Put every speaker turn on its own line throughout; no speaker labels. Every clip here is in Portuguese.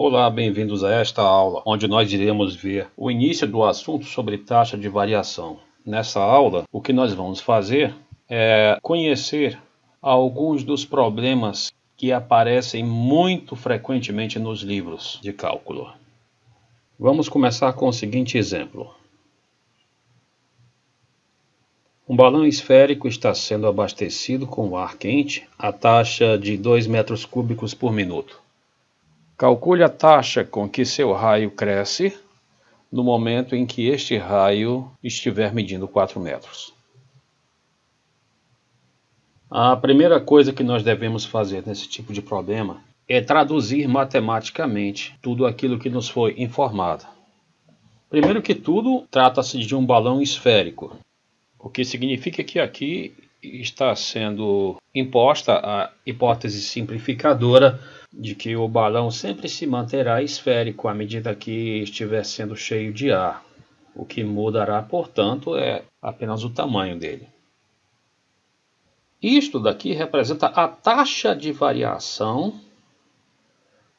Olá, bem-vindos a esta aula, onde nós iremos ver o início do assunto sobre taxa de variação. Nessa aula, o que nós vamos fazer é conhecer alguns dos problemas que aparecem muito frequentemente nos livros de cálculo. Vamos começar com o seguinte exemplo. Um balão esférico está sendo abastecido com ar quente a taxa de 2 metros cúbicos por minuto. Calcule a taxa com que seu raio cresce no momento em que este raio estiver medindo 4 metros. A primeira coisa que nós devemos fazer nesse tipo de problema é traduzir matematicamente tudo aquilo que nos foi informado. Primeiro que tudo, trata-se de um balão esférico, o que significa que aqui está sendo imposta a hipótese simplificadora de que o balão sempre se manterá esférico à medida que estiver sendo cheio de ar. O que mudará, portanto, é apenas o tamanho dele. Isto daqui representa a taxa de variação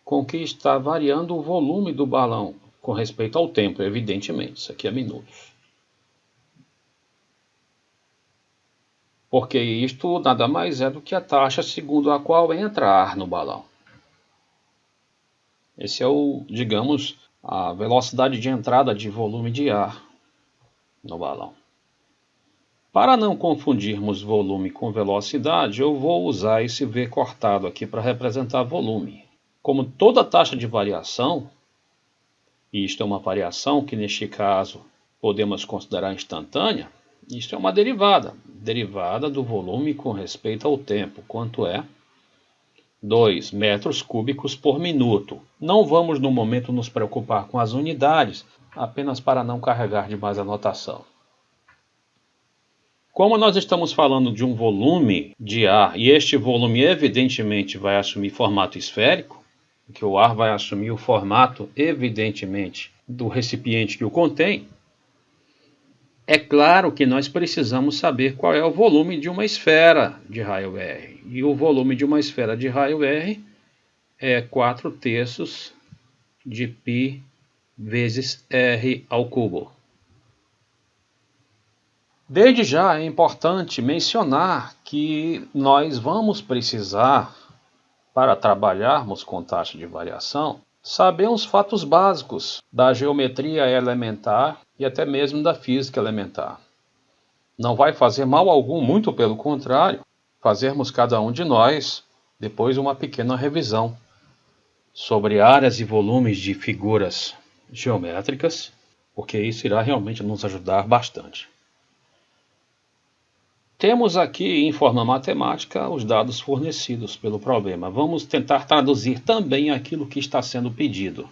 com que está variando o volume do balão, com respeito ao tempo, evidentemente. Isso aqui é minutos. Porque isto nada mais é do que a taxa segundo a qual entra ar no balão. Esse é digamos, a velocidade de entrada de volume de ar no balão. Para não confundirmos volume com velocidade, eu vou usar esse V cortado aqui para representar volume. Como toda taxa de variação, e isto é uma variação que neste caso podemos considerar instantânea, isto é uma derivada do volume com respeito ao tempo, quanto é 2 metros cúbicos por minuto. Não vamos no momento nos preocupar com as unidades, apenas para não carregar demais a notação. Como nós estamos falando de um volume de ar, e este volume evidentemente vai assumir formato esférico, que o ar vai assumir o formato, evidentemente, do recipiente que o contém, é claro que nós precisamos saber qual é o volume de uma esfera de raio R. E o volume de uma esfera de raio R é 4/3 de π vezes R ao cubo. Desde já é importante mencionar que nós vamos precisar, para trabalharmos com taxa de variação, saber os fatos básicos da geometria elementar e até mesmo da física elementar. Não vai fazer mal algum, muito pelo contrário, fazermos cada um de nós depois uma pequena revisão sobre áreas e volumes de figuras geométricas, porque isso irá realmente nos ajudar bastante. Temos aqui em forma matemática os dados fornecidos pelo problema. Vamos tentar traduzir também aquilo que está sendo pedido.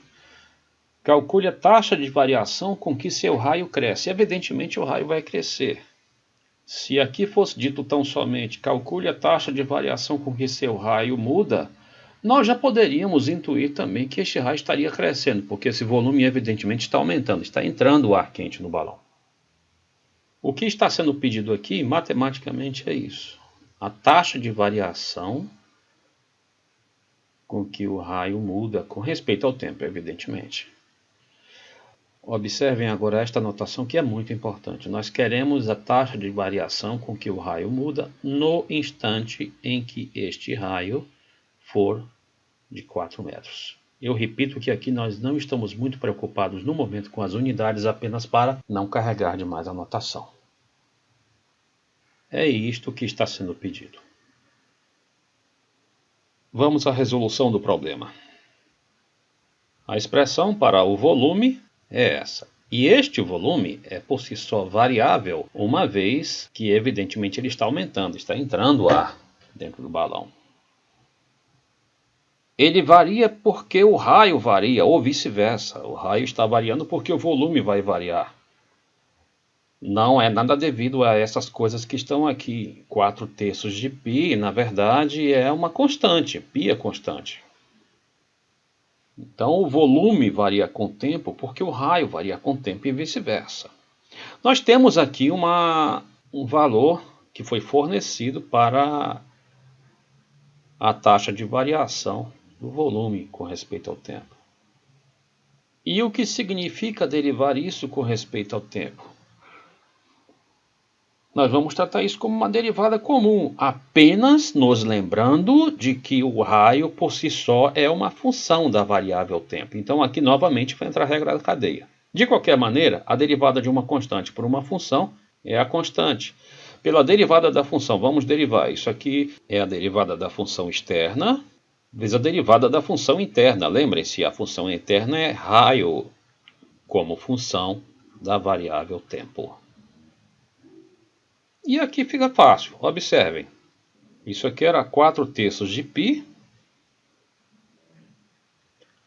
Calcule a taxa de variação com que seu raio cresce. Evidentemente o raio vai crescer. Se aqui fosse dito tão somente calcule a taxa de variação com que seu raio muda, nós já poderíamos intuir também que este raio estaria crescendo, porque esse volume evidentemente está aumentando, está entrando o ar quente no balão. O que está sendo pedido aqui, matematicamente, é isso. A taxa de variação com que o raio muda com respeito ao tempo, evidentemente. Observem agora esta anotação que é muito importante. Nós queremos a taxa de variação com que o raio muda no instante em que este raio for de 4 metros. Eu repito que aqui nós não estamos muito preocupados no momento com as unidades, apenas para não carregar demais a notação. É isto que está sendo pedido. Vamos à resolução do problema. A expressão para o volume é essa. E este volume é por si só variável, uma vez que evidentemente ele está aumentando, está entrando ar dentro do balão. Ele varia porque o raio varia, ou vice-versa. O raio está variando porque o volume vai variar. Não é nada devido a essas coisas que estão aqui. 4/3 de π, na verdade, é uma constante. Π é constante. Então, o volume varia com o tempo porque o raio varia com o tempo e vice-versa. Nós temos aqui um valor que foi fornecido para a taxa de variação do volume com respeito ao tempo. E o que significa derivar isso com respeito ao tempo? Nós vamos tratar isso como uma derivada comum, apenas nos lembrando de que o raio por si só é uma função da variável tempo. Então aqui novamente vai entrar a regra da cadeia. De qualquer maneira, a derivada de uma constante por uma função é a constante. Pela derivada da função, vamos derivar. Isso aqui é a derivada da função externa, vezes a derivada da função interna. Lembrem-se, a função interna é raio como função da variável tempo. E aqui fica fácil, observem. Isso aqui era 4/3 de π.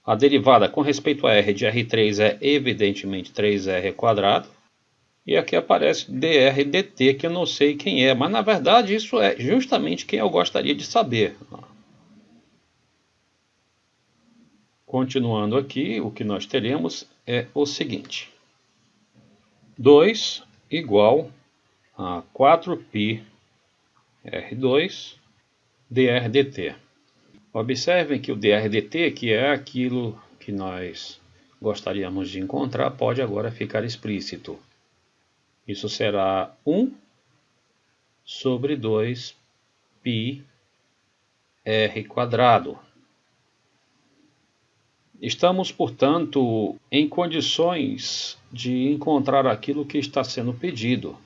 A derivada com respeito a r de R3 é evidentemente 3r². E aqui aparece dr dt, que eu não sei quem é, mas na verdade isso é justamente quem eu gostaria de saber. Continuando aqui, o que nós teremos é o seguinte. 2 igual a 4π R2 dr dt. Observem que o dr dt, que é aquilo que nós gostaríamos de encontrar, pode agora ficar explícito. Isso será 1 sobre 2π r². Estamos, portanto, em condições de encontrar aquilo que está sendo pedido.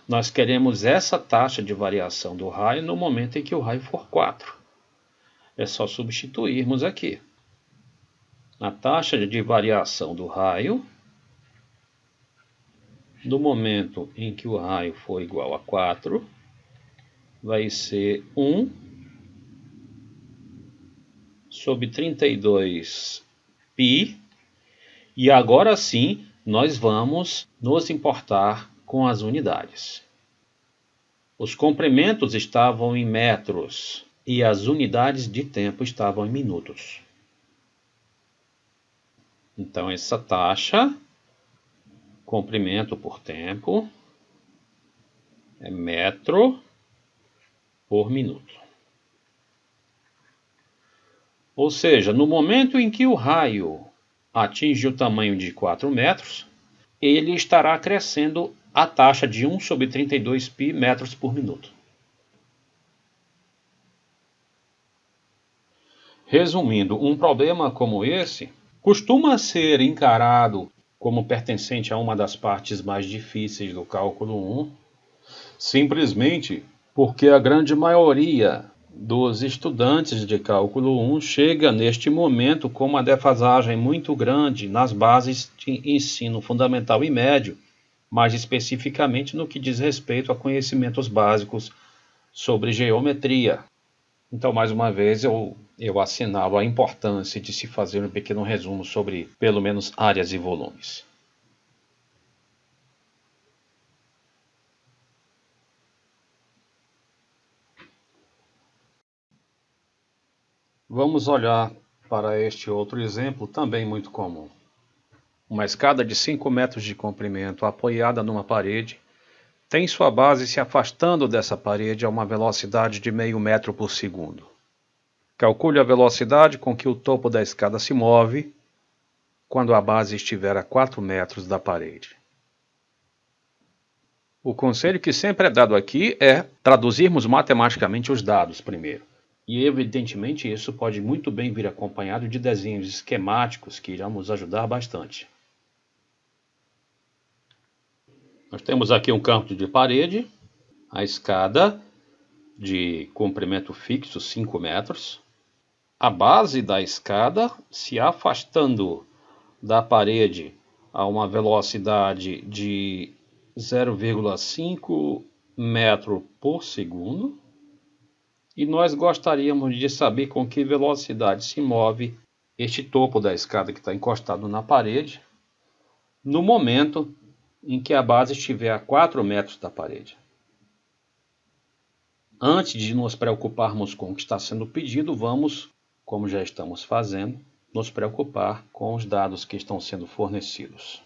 Nós queremos essa taxa de variação do raio no momento em que o raio for 4. É só substituirmos aqui. A taxa de variação do raio no momento em que o raio for igual a 4 vai ser 1 sobre 32π. E agora sim, nós vamos nos importar com as unidades. Os comprimentos estavam em metros e as unidades de tempo estavam em minutos. Então, essa taxa, comprimento por tempo, é metro por minuto. Ou seja, no momento em que o raio atinge o tamanho de 4 metros, ele estará crescendo a taxa de 1 sobre 32π metros por minuto. Resumindo, um problema como esse costuma ser encarado como pertencente a uma das partes mais difíceis do cálculo 1, simplesmente porque a grande maioria dos estudantes de cálculo 1 chega neste momento com uma defasagem muito grande nas bases de ensino fundamental e médio, mais especificamente no que diz respeito a conhecimentos básicos sobre geometria. Então, mais uma vez, eu assinalo a importância de se fazer um pequeno resumo sobre, pelo menos, áreas e volumes. Vamos olhar para este outro exemplo, também muito comum. Uma escada de 5 metros de comprimento apoiada numa parede tem sua base se afastando dessa parede a uma velocidade de meio metro por segundo. Calcule a velocidade com que o topo da escada se move quando a base estiver a 4 metros da parede. O conselho que sempre é dado aqui é traduzirmos matematicamente os dados primeiro. E evidentemente isso pode muito bem vir acompanhado de desenhos esquemáticos que irão nos ajudar bastante. Nós temos aqui um campo de parede, a escada de comprimento fixo 5 metros, a base da escada se afastando da parede a uma velocidade de 0,5 metro por segundo. E nós gostaríamos de saber com que velocidade se move este topo da escada que está encostado na parede no momento em que a base estiver a 4 metros da parede. Antes de nos preocuparmos com o que está sendo pedido, vamos, como já estamos fazendo, nos preocupar com os dados que estão sendo fornecidos.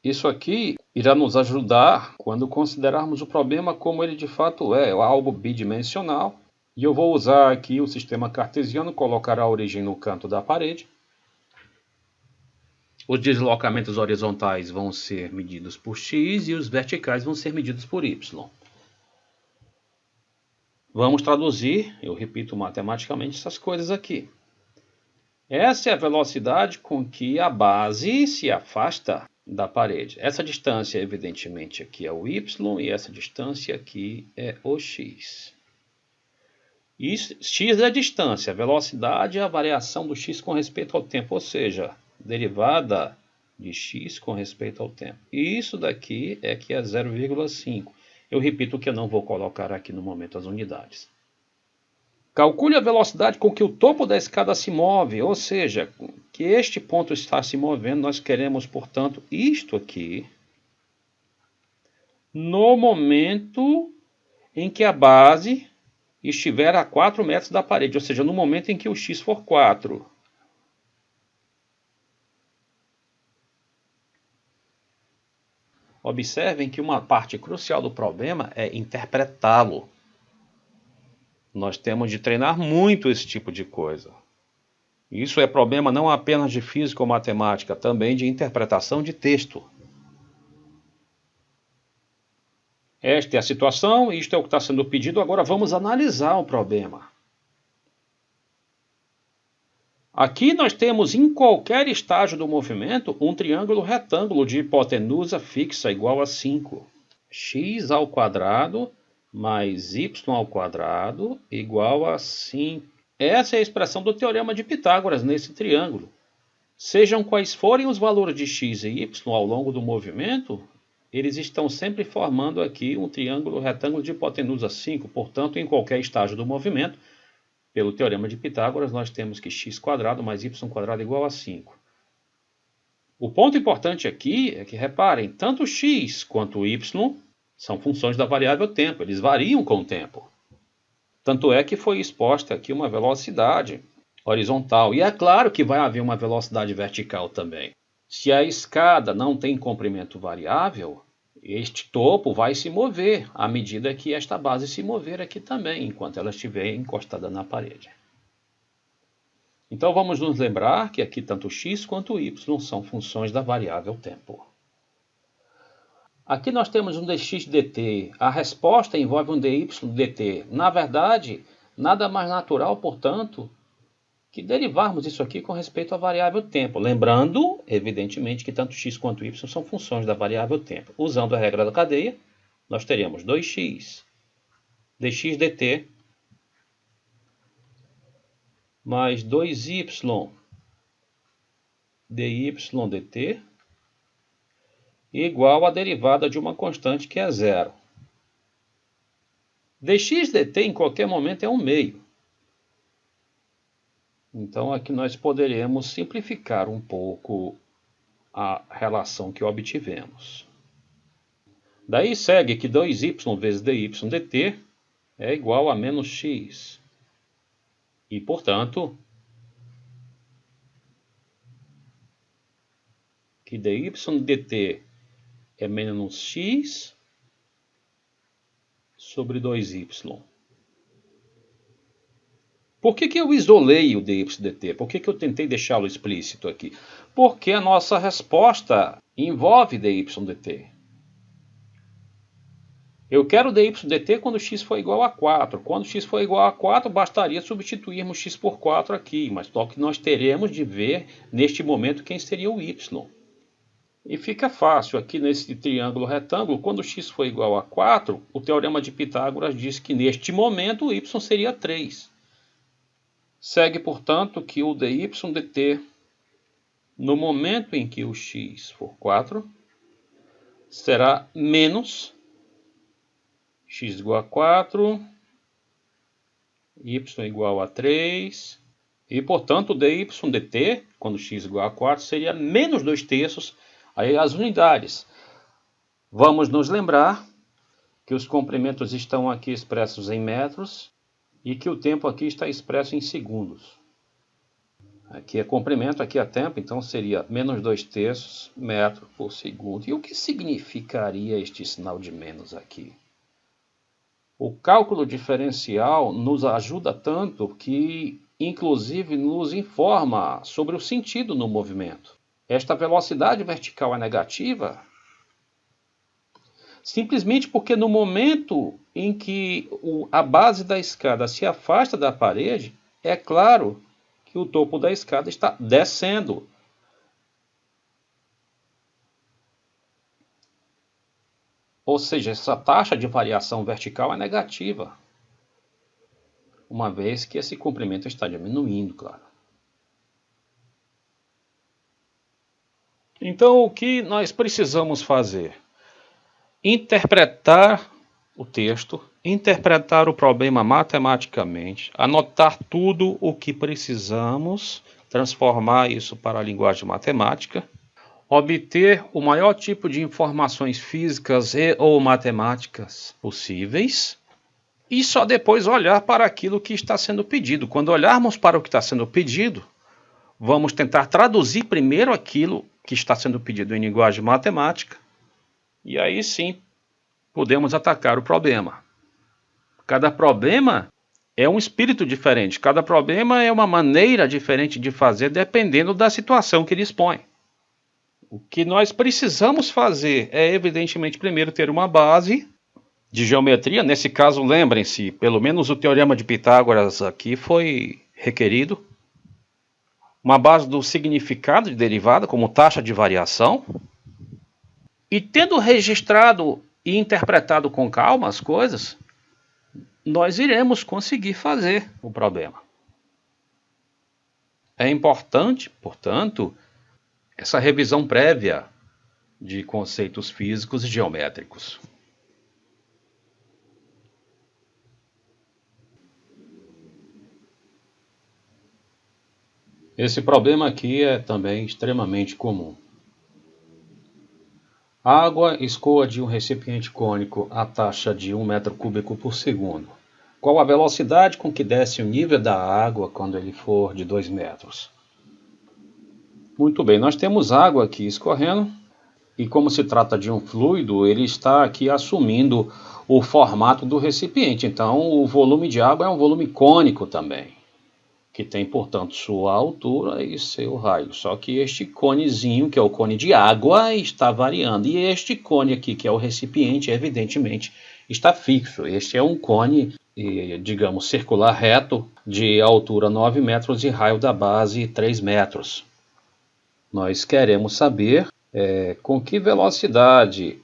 Isso aqui irá nos ajudar quando considerarmos o problema como ele de fato é, algo bidimensional. E eu vou usar aqui o sistema cartesiano, colocar a origem no canto da parede. Os deslocamentos horizontais vão ser medidos por x e os verticais vão ser medidos por y. Vamos traduzir, eu repito matematicamente essas coisas aqui. Essa é a velocidade com que a base se afasta da parede. Essa distância, evidentemente, aqui é o y e essa distância aqui é o x. E x é a distância, a velocidade é a variação do x com respeito ao tempo, ou seja, derivada de x com respeito ao tempo. E isso daqui é que é 0,5. Eu repito que eu não vou colocar aqui no momento as unidades. Calcule a velocidade com que o topo da escada se move, ou seja, que este ponto está se movendo. Nós queremos, portanto, isto aqui no momento em que a base estiver a 4 metros da parede, ou seja, no momento em que o x for 4. Observem que uma parte crucial do problema é interpretá-lo. Nós temos de treinar muito esse tipo de coisa. Isso é problema não apenas de física ou matemática, também de interpretação de texto. Esta é a situação, isto é o que está sendo pedido, agora vamos analisar o problema. Aqui nós temos em qualquer estágio do movimento um triângulo retângulo de hipotenusa fixa igual a 5. X ao quadrado mais y ao quadrado igual a 5. Essa é a expressão do teorema de Pitágoras nesse triângulo. Sejam quais forem os valores de x e y ao longo do movimento, eles estão sempre formando aqui um triângulo retângulo de hipotenusa 5. Portanto, em qualquer estágio do movimento, pelo teorema de Pitágoras, nós temos que x² mais y² igual a 5. O ponto importante aqui é que, reparem, tanto x quanto y são funções da variável tempo, eles variam com o tempo. Tanto é que foi exposta aqui uma velocidade horizontal. E é claro que vai haver uma velocidade vertical também. Se a escada não tem comprimento variável, este topo vai se mover à medida que esta base se mover aqui também, enquanto ela estiver encostada na parede. Então vamos nos lembrar que aqui tanto x quanto y são funções da variável tempo. Aqui nós temos um dx dt. A resposta envolve um dy dt. Na verdade, nada mais natural, portanto, que derivarmos isso aqui com respeito à variável tempo. Lembrando, evidentemente, que tanto x quanto y são funções da variável tempo. Usando a regra da cadeia, nós teremos 2x dx dt mais 2y dy dt igual à derivada de uma constante que é zero. Dx dt em qualquer momento é 1/2. Então aqui nós poderemos simplificar um pouco a relação que obtivemos. Daí segue que 2y vezes dy dt é igual a menos x. E, portanto, que dy dt é menos x sobre 2y. Por que eu isolei o dy dt? Por que eu tentei deixá-lo explícito aqui? Porque a nossa resposta envolve dy dt. Eu quero dy dt quando x for igual a 4. Quando x for igual a 4, bastaria substituirmos x por 4 aqui. Mas só que nós teremos de ver, neste momento, quem seria o y. E fica fácil, aqui nesse triângulo retângulo, quando x for igual a 4, o teorema de Pitágoras diz que neste momento o y seria 3. Segue, portanto, que o dy dt, no momento em que o x for 4, será menos x igual a 4, y igual a 3, e, portanto, o dy dt, quando x igual a 4, seria menos 2/3. Aí as unidades. Vamos nos lembrar que os comprimentos estão aqui expressos em metros e que o tempo aqui está expresso em segundos. Aqui é comprimento, aqui é tempo, então seria menos 2/3 metro por segundo. E o que significaria este sinal de menos aqui? O cálculo diferencial nos ajuda tanto que, inclusive, nos informa sobre o sentido no movimento. esta velocidade vertical é negativa? Simplesmente porque no momento em que a base da escada se afasta da parede, é claro que o topo da escada está descendo. Ou seja, essa taxa de variação vertical é negativa, uma vez que esse comprimento está diminuindo, claro. Então, o que nós precisamos fazer? Interpretar o texto, interpretar o problema matematicamente, anotar tudo o que precisamos, transformar isso para a linguagem matemática, obter o maior tipo de informações físicas e ou matemáticas possíveis e só depois olhar para aquilo que está sendo pedido. Quando olharmos para o que está sendo pedido, vamos tentar traduzir primeiro aquilo que está sendo pedido em linguagem matemática e aí sim podemos atacar o problema. Cada problema é um espírito diferente, cada problema é uma maneira diferente de fazer dependendo da situação que ele expõe. O que nós precisamos fazer é, evidentemente, primeiro ter uma base de geometria. Nesse caso, lembrem-se, pelo menos o teorema de Pitágoras aqui foi requerido. Uma base do significado de derivada, como taxa de variação. E tendo registrado e interpretado com calma as coisas, nós iremos conseguir fazer o problema. É importante, portanto, essa revisão prévia de conceitos físicos e geométricos. Esse problema aqui é também extremamente comum. A água escoa de um recipiente cônico a taxa de 1 metro cúbico por segundo. Qual a velocidade com que desce o nível da água quando ele for de 2 metros? Muito bem, nós temos água aqui escorrendo e como se trata de um fluido, ele está aqui assumindo o formato do recipiente. Então, o volume de água é um volume cônico também, que tem, portanto, sua altura e seu raio. Só que este conezinho, que é o cone de água, está variando. E este cone aqui, que é o recipiente, evidentemente, está fixo. Este é um cone, digamos, circular reto, de altura 9 metros e raio da base 3 metros. Nós queremos saber com que velocidade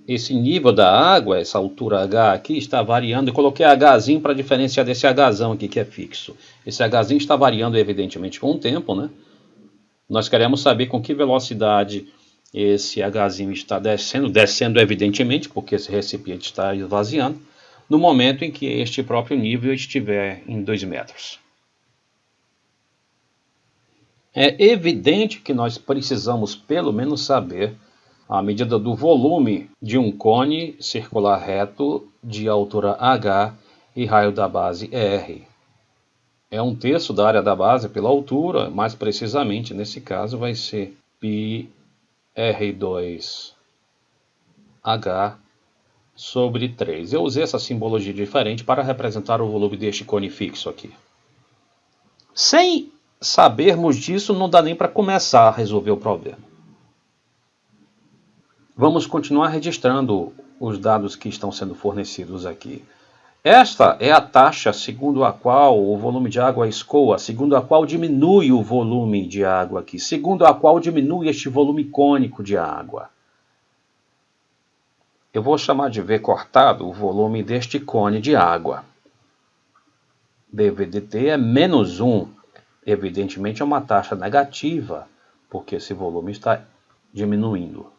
esse nível da água, essa altura H aqui, está variando. Eu coloquei Hzinho para diferenciar desse Hzão aqui que é fixo. Esse Hzinho está variando evidentemente com o tempo, né? Nós queremos saber com que velocidade esse Hzinho está descendo evidentemente, porque esse recipiente está esvaziando, no momento em que este próprio nível estiver em 2 metros. É evidente que nós precisamos pelo menos saber a medida do volume de um cone circular reto de altura H e raio da base R. É 1/3 da área da base pela altura, mais precisamente nesse caso vai ser πr2h sobre 3. Eu usei essa simbologia diferente para representar o volume deste cone fixo aqui. Sem sabermos disso, não dá nem para começar a resolver o problema. Vamos continuar registrando os dados que estão sendo fornecidos aqui. Esta é a taxa segundo a qual o volume de água escoa, segundo a qual diminui o volume de água aqui, segundo a qual diminui este volume cônico de água. Eu vou chamar de V cortado o volume deste cone de água. dV/dt é menos 1. Evidentemente é uma taxa negativa, porque esse volume está diminuindo.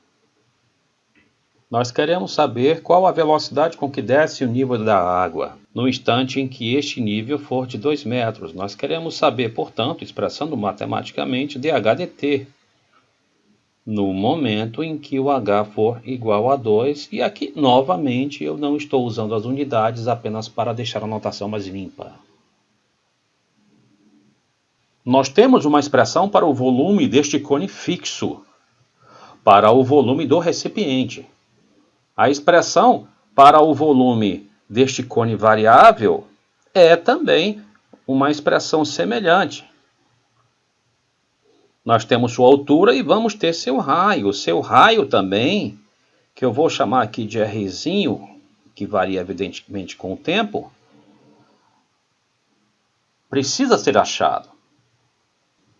Nós queremos saber qual a velocidade com que desce o nível da água, no instante em que este nível for de 2 metros. Nós queremos saber, portanto, expressando matematicamente, dH/dt, no momento em que o H for igual a 2. E aqui, novamente, eu não estou usando as unidades apenas para deixar a notação mais limpa. Nós temos uma expressão para o volume deste cone fixo, para o volume do recipiente. A expressão para o volume deste cone variável é também uma expressão semelhante. Nós temos sua altura e vamos ter seu raio. Seu raio também, que eu vou chamar aqui de Rzinho, que varia evidentemente com o tempo, precisa ser achado.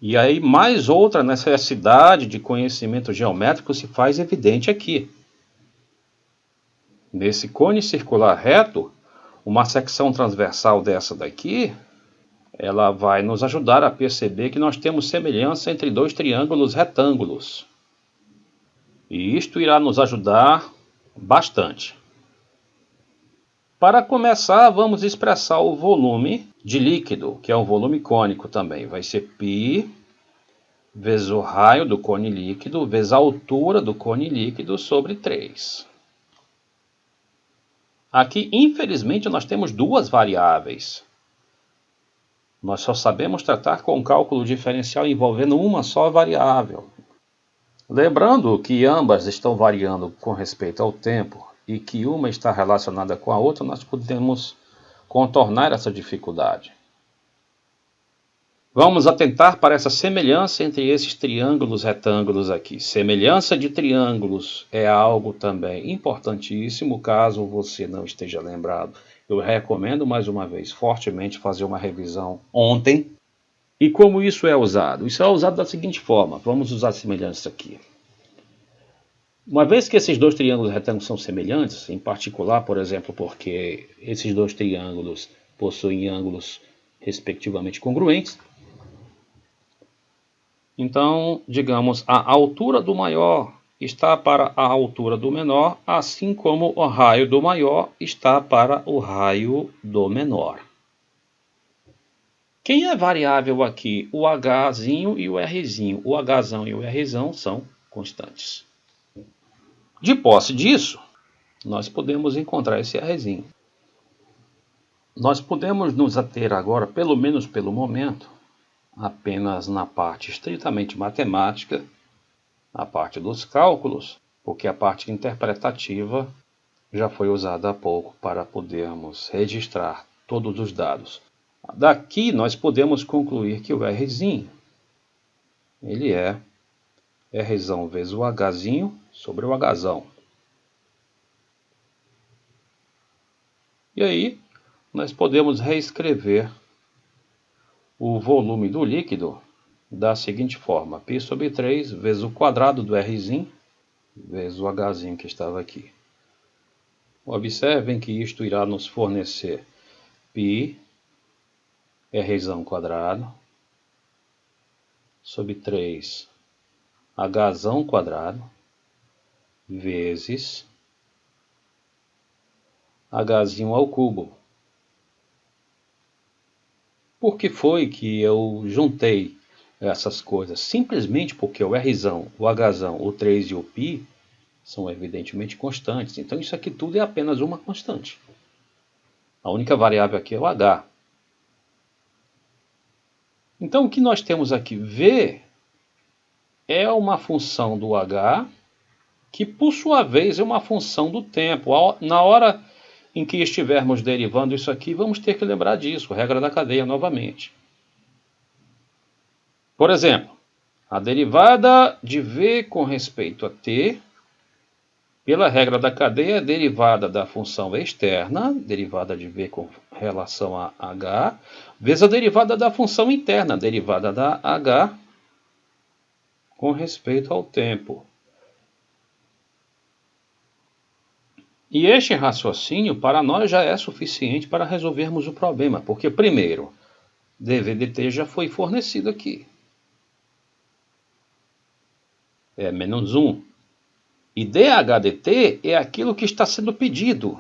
E aí mais outra necessidade de conhecimento geométrico se faz evidente aqui. Nesse cone circular reto, uma secção transversal dessa daqui, ela vai nos ajudar a perceber que nós temos semelhança entre dois triângulos retângulos. E isto irá nos ajudar bastante. Para começar, vamos expressar o volume de líquido, que é um volume cônico também. Vai ser π vezes o raio do cone líquido, vezes a altura do cone líquido sobre 3. Aqui, infelizmente, nós temos duas variáveis. Nós só sabemos tratar com cálculo diferencial envolvendo uma só variável. Lembrando que ambas estão variando com respeito ao tempo e que uma está relacionada com a outra, nós podemos contornar essa dificuldade. Vamos atentar para essa semelhança entre esses triângulos retângulos aqui. Semelhança de triângulos é algo também importantíssimo, caso você não esteja lembrado. Eu recomendo mais uma vez fortemente fazer uma revisão ontem. E como isso é usado? Isso é usado da seguinte forma. Vamos usar a semelhança aqui. Uma vez que esses dois triângulos retângulos são semelhantes, em particular, por exemplo, porque esses dois triângulos possuem ângulos respectivamente congruentes, então, digamos, a altura do maior está para a altura do menor, assim como o raio do maior está para o raio do menor. Quem é variável aqui? O Hzinho e o Rzinho. O Hzão e o Rzão são constantes. De posse disso, nós podemos encontrar esse Rzinho. Nós podemos nos ater agora, pelo menos pelo momento, apenas na parte estritamente matemática, a parte dos cálculos, porque a parte interpretativa já foi usada há pouco para podermos registrar todos os dados. Daqui nós podemos concluir que o Rzinho, ele é Rzão vezes o Hzinho sobre o Hzão. E aí nós podemos reescrever o volume do líquido da seguinte forma: π sobre 3 vezes o quadrado do Rzinho vezes o Hzinho que estava aqui. Observem que isto irá nos fornecer π Rzão quadrado sobre 3 Hzão quadrado vezes Hzinho ao cubo. Por que foi que eu juntei essas coisas? Simplesmente porque o Rzão, o Hzão, o 3 e o π são evidentemente constantes. Então isso aqui tudo é apenas uma constante. A única variável aqui é o H. Então o que nós temos aqui? V é uma função do H, que por sua vez é uma função do tempo. Na hora em que estivermos derivando isso aqui, vamos ter que lembrar disso, regra da cadeia novamente. Por exemplo, a derivada de V com respeito a t, pela regra da cadeia, é derivada da função externa, derivada de V com relação a h, vezes a derivada da função interna, derivada da h, com respeito ao tempo. E este raciocínio para nós já é suficiente para resolvermos o problema, porque primeiro, dv dt já foi fornecido aqui. É menos 1. E dh dt é aquilo que está sendo pedido.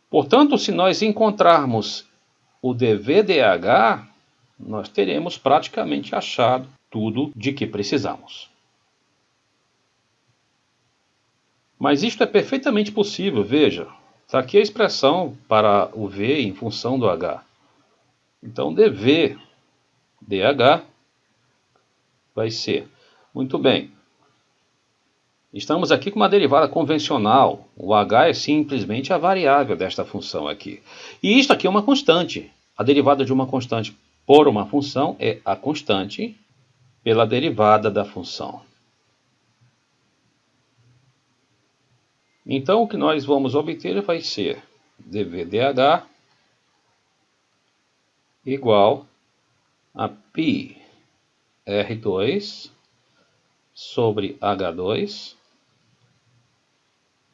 Portanto, se nós encontrarmos o dv dh, nós teremos praticamente achado tudo de que precisamos. Mas isto é perfeitamente possível, veja. Está aqui a expressão para o V em função do H. Então, dV dH vai ser. Muito bem. Estamos aqui com uma derivada convencional. O H é simplesmente a variável desta função aqui. E isto aqui é uma constante. A derivada de uma constante por uma função é a constante pela derivada da função. Então, o que nós vamos obter vai ser dv/dh igual a π R2 sobre H2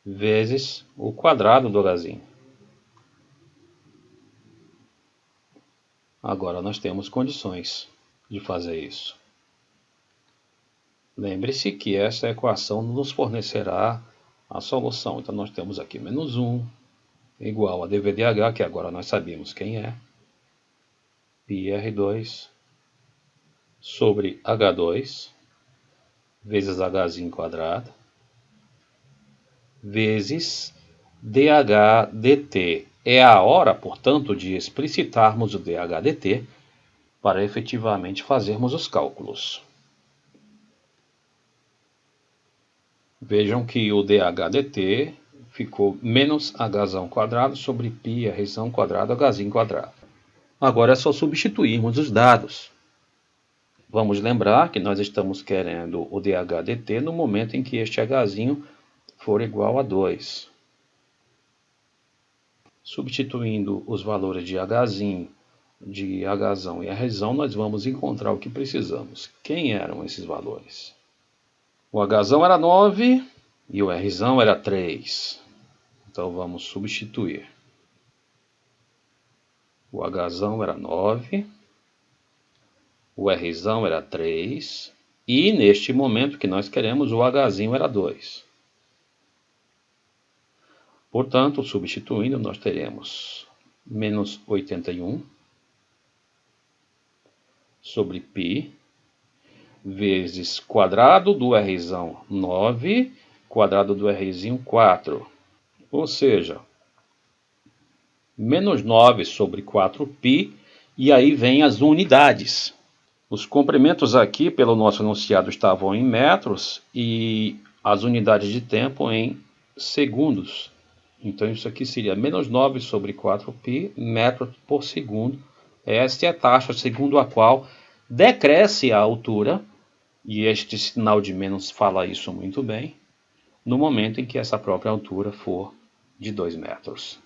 vezes o quadrado do Hzinho. Agora nós temos condições de fazer isso. Lembre-se que essa equação nos fornecerá a solução. Então nós temos aqui menos 1 igual a dv/dh, que agora nós sabemos quem é, πr2 sobre H2 vezes Hzinho quadrado vezes dH dt. É a hora, portanto, de explicitarmos o dH dt para efetivamente fazermos os cálculos. Vejam que o dH dt ficou menos Hzão quadrado sobre π Rzão quadrado Hzinho quadrado. Agora é só substituirmos os dados. Vamos lembrar que nós estamos querendo o dH dt no momento em que este Hzinho for igual a 2. Substituindo os valores de Hzinho, de Hzão e Rzão, nós vamos encontrar o que precisamos. Quem eram esses valores? O Hzão era 9 e o Rzão era 3. Então vamos substituir. O Hzão era 9, o Rzão era 3 e neste momento que nós queremos o Hzinho era 2. Portanto, substituindo, nós teremos menos 81 sobre π vezes quadrado do Rzão 9, quadrado do Rzinho 4. Ou seja, menos 9 sobre 4π, e aí vem as unidades. Os comprimentos aqui, pelo nosso enunciado, estavam em metros e as unidades de tempo em segundos. Então isso aqui seria menos 9 sobre 4π metros por segundo. Esta é a taxa segundo a qual decresce a altura, e este sinal de menos fala isso muito bem, no momento em que essa própria altura for de 2 metros.